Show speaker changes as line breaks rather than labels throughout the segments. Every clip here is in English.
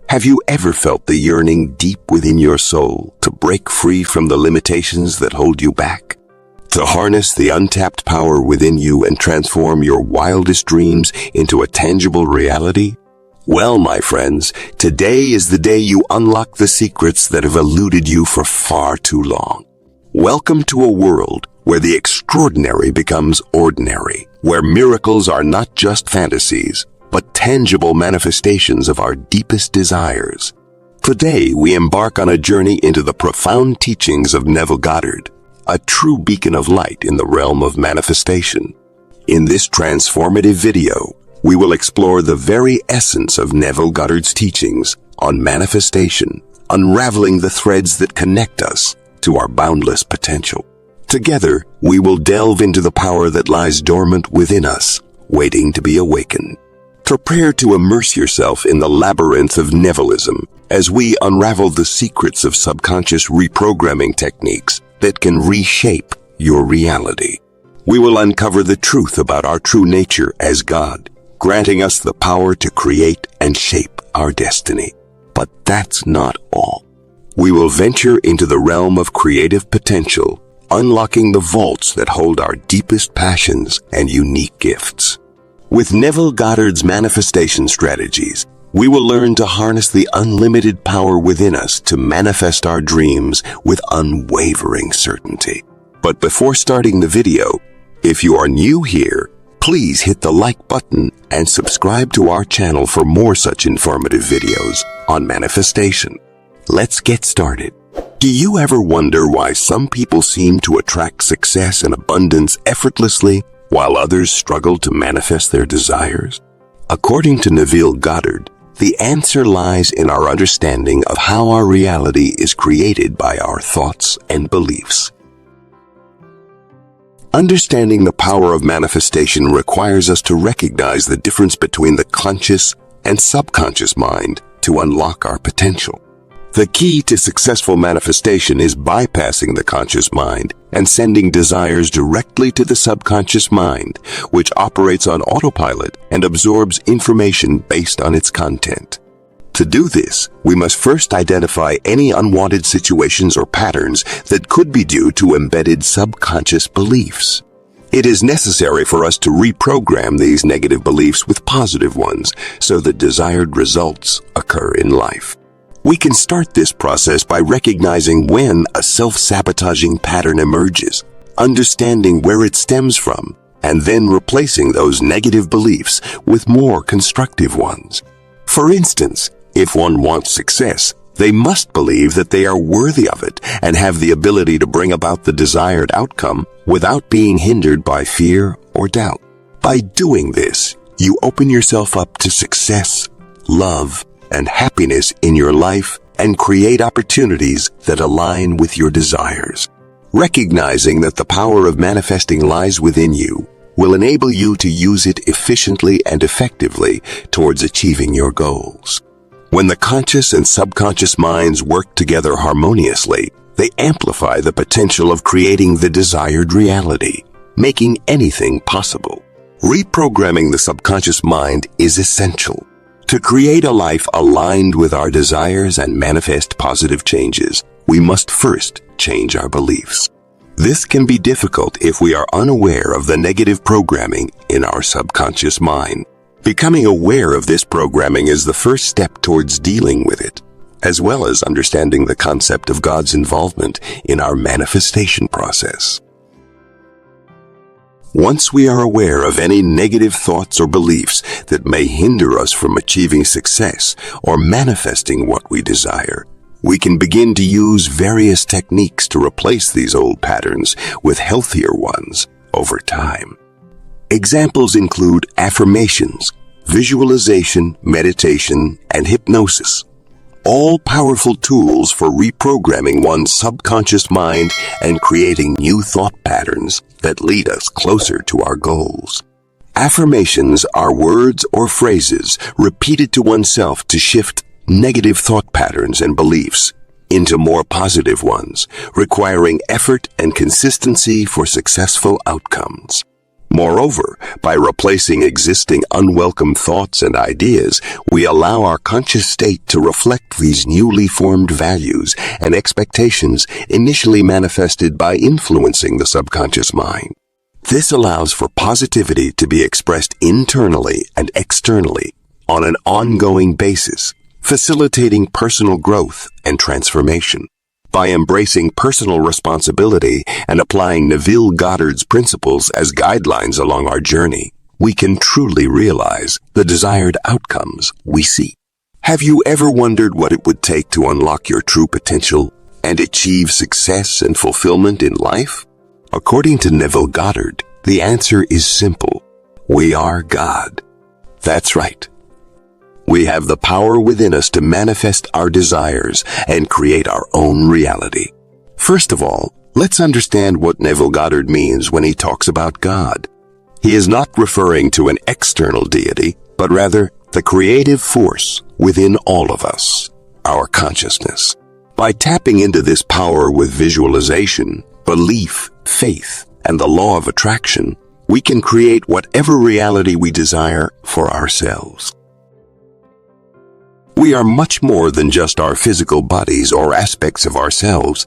Have you ever felt the yearning deep within your soul to break free from the limitations that hold you back? To harness the untapped power within you and transform your wildest dreams into a tangible reality? Well, my friends, today is the day you unlock the secrets that have eluded you for far too long. Welcome to a world where the extraordinary becomes ordinary, where miracles are not just fantasies, but tangible manifestations of our deepest desires. Today, we embark on a journey into the profound teachings of Neville Goddard, a true beacon of light in the realm of manifestation. In this transformative video, we will explore the very essence of Neville Goddard's teachings on manifestation, unraveling the threads that connect us to our boundless potential. Together, we will delve into the power that lies dormant within us, waiting to be awakened. Prepare to immerse yourself in the labyrinth of Nevillism as we unravel the secrets of subconscious reprogramming techniques that can reshape your reality. We will uncover the truth about our true nature as God, granting us the power to create and shape our destiny. But that's not all. We will venture into the realm of creative potential, unlocking the vaults that hold our deepest passions and unique gifts. With Neville Goddard's manifestation strategies, we will learn to harness the unlimited power within us to manifest our dreams with unwavering certainty. But before starting the video, if you are new here, please hit the like button and subscribe to our channel for more such informative videos on manifestation. Let's get started. Do you ever wonder why some people seem to attract success and abundance effortlessly, while others struggle to manifest their desires? According to Neville Goddard, the answer lies in our understanding of how our reality is created by our thoughts and beliefs. Understanding the power of manifestation requires us to recognize the difference between the conscious and subconscious mind to unlock our potential. The key to successful manifestation is bypassing the conscious mind and sending desires directly to the subconscious mind, which operates on autopilot and absorbs information based on its content. To do this, we must first identify any unwanted situations or patterns that could be due to embedded subconscious beliefs. It is necessary for us to reprogram these negative beliefs with positive ones so that desired results occur in life. We can start this process by recognizing when a self-sabotaging pattern emerges, understanding where it stems from, and then replacing those negative beliefs with more constructive ones. For instance, if one wants success, they must believe that they are worthy of it and have the ability to bring about the desired outcome without being hindered by fear or doubt. By doing this, you open yourself up to success, love, and happiness in your life and create opportunities that align with your desires. Recognizing that the power of manifesting lies within you will enable you to use it efficiently and effectively towards achieving your goals. When the conscious and subconscious minds work together harmoniously, they amplify the potential of creating the desired reality, making anything possible. Reprogramming the subconscious mind is essential. To create a life aligned with our desires and manifest positive changes, we must first change our beliefs. This can be difficult if we are unaware of the negative programming in our subconscious mind. Becoming aware of this programming is the first step towards dealing with it, as well as understanding the concept of God's involvement in our manifestation process. Once we are aware of any negative thoughts or beliefs that may hinder us from achieving success or manifesting what we desire, we can begin to use various techniques to replace these old patterns with healthier ones over time. Examples include affirmations, visualization, meditation, and hypnosis. All powerful tools for reprogramming one's subconscious mind and creating new thought patterns that lead us closer to our goals. Affirmations are words or phrases repeated to oneself to shift negative thought patterns and beliefs into more positive ones, requiring effort and consistency for successful outcomes. Moreover, by replacing existing unwelcome thoughts and ideas, we allow our conscious state to reflect these newly formed values and expectations initially manifested by influencing the subconscious mind. This allows for positivity to be expressed internally and externally on an ongoing basis, facilitating personal growth and transformation. By embracing personal responsibility and applying Neville Goddard's principles as guidelines along our journey, we can truly realize the desired outcomes we seek. Have you ever wondered what it would take to unlock your true potential and achieve success and fulfillment in life? According to Neville Goddard, the answer is simple. We are God. That's right. We have the power within us to manifest our desires and create our own reality. First of all, let's understand what Neville Goddard means when he talks about God. He is not referring to an external deity, but rather the creative force within all of us, our consciousness. By tapping into this power with visualization, belief, faith, and the law of attraction, we can create whatever reality we desire for ourselves. We are much more than just our physical bodies or aspects of ourselves.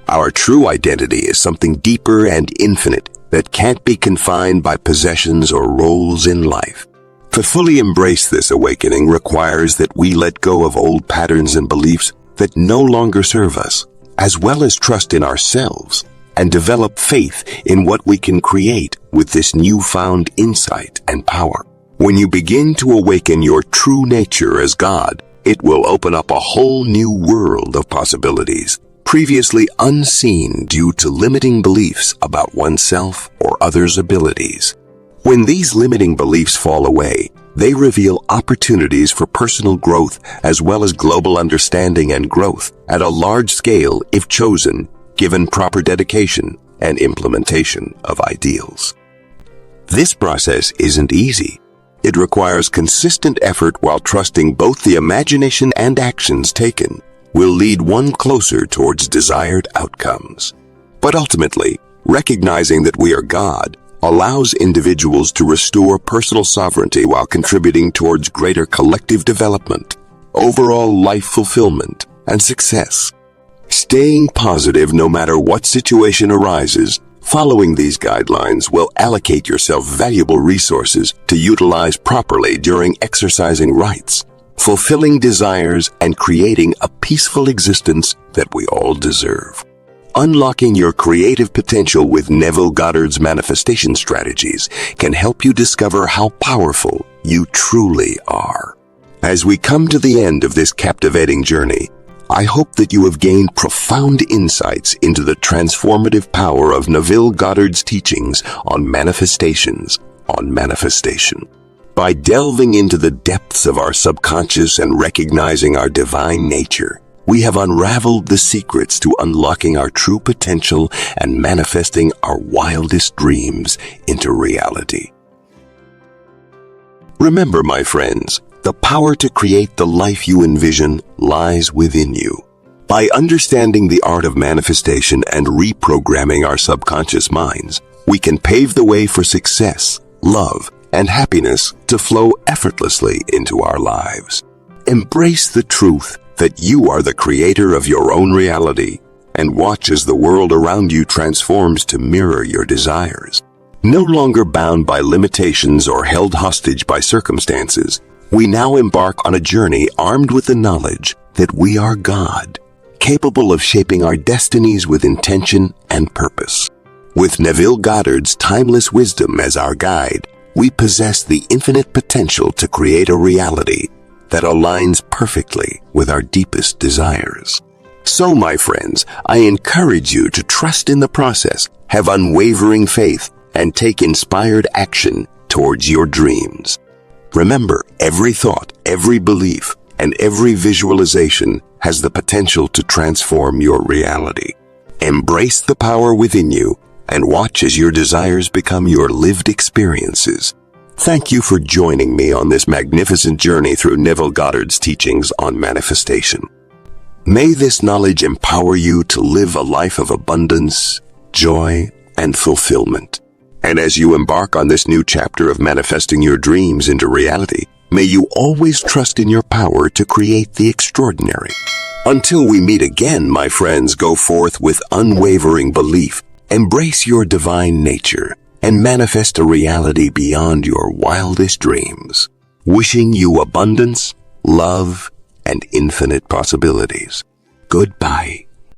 Our true identity is something deeper and infinite that can't be confined by possessions or roles in life. To fully embrace this awakening requires that we let go of old patterns and beliefs that no longer serve us, as well as trust in ourselves and develop faith in what we can create with this newfound insight and power. When you begin to awaken your true nature as God, it will open up a whole new world of possibilities, previously unseen due to limiting beliefs about oneself or others' abilities. When these limiting beliefs fall away, they reveal opportunities for personal growth as well as global understanding and growth at a large scale if chosen, given proper dedication and implementation of ideals. This process isn't easy. It requires consistent effort while trusting both the imagination and actions taken will lead one closer towards desired outcomes. But ultimately, recognizing that we are God allows individuals to restore personal sovereignty while contributing towards greater collective development, overall life fulfillment, and success. Staying positive no matter what situation arises, following these guidelines will allocate yourself valuable resources to utilize properly during exercising rights, fulfilling desires, and creating a peaceful existence that we all deserve. Unlocking your creative potential with Neville Goddard's manifestation strategies can help you discover how powerful you truly are. As we come to the end of this captivating journey, I hope that you have gained profound insights into the transformative power of Neville Goddard's teachings on manifestation. By delving into the depths of our subconscious and recognizing our divine nature, we have unraveled the secrets to unlocking our true potential and manifesting our wildest dreams into reality. Remember, my friends, the power to create the life you envision lies within you. By understanding the art of manifestation and reprogramming our subconscious minds, we can pave the way for success, love, and happiness to flow effortlessly into our lives. Embrace the truth that you are the creator of your own reality and watch as the world around you transforms to mirror your desires. No longer bound by limitations or held hostage by circumstances, we now embark on a journey armed with the knowledge that we are God, capable of shaping our destinies with intention and purpose. With Neville Goddard's timeless wisdom as our guide, we possess the infinite potential to create a reality that aligns perfectly with our deepest desires. So, my friends, I encourage you to trust in the process, have unwavering faith, and take inspired action towards your dreams. Remember, every thought, every belief, and every visualization has the potential to transform your reality. Embrace the power within you and watch as your desires become your lived experiences. Thank you for joining me on this magnificent journey through Neville Goddard's teachings on manifestation. May this knowledge empower you to live a life of abundance, joy, and fulfillment. And as you embark on this new chapter of manifesting your dreams into reality, may you always trust in your power to create the extraordinary. Until we meet again, my friends, go forth with unwavering belief, embrace your divine nature, and manifest a reality beyond your wildest dreams. Wishing you abundance, love, and infinite possibilities. Goodbye.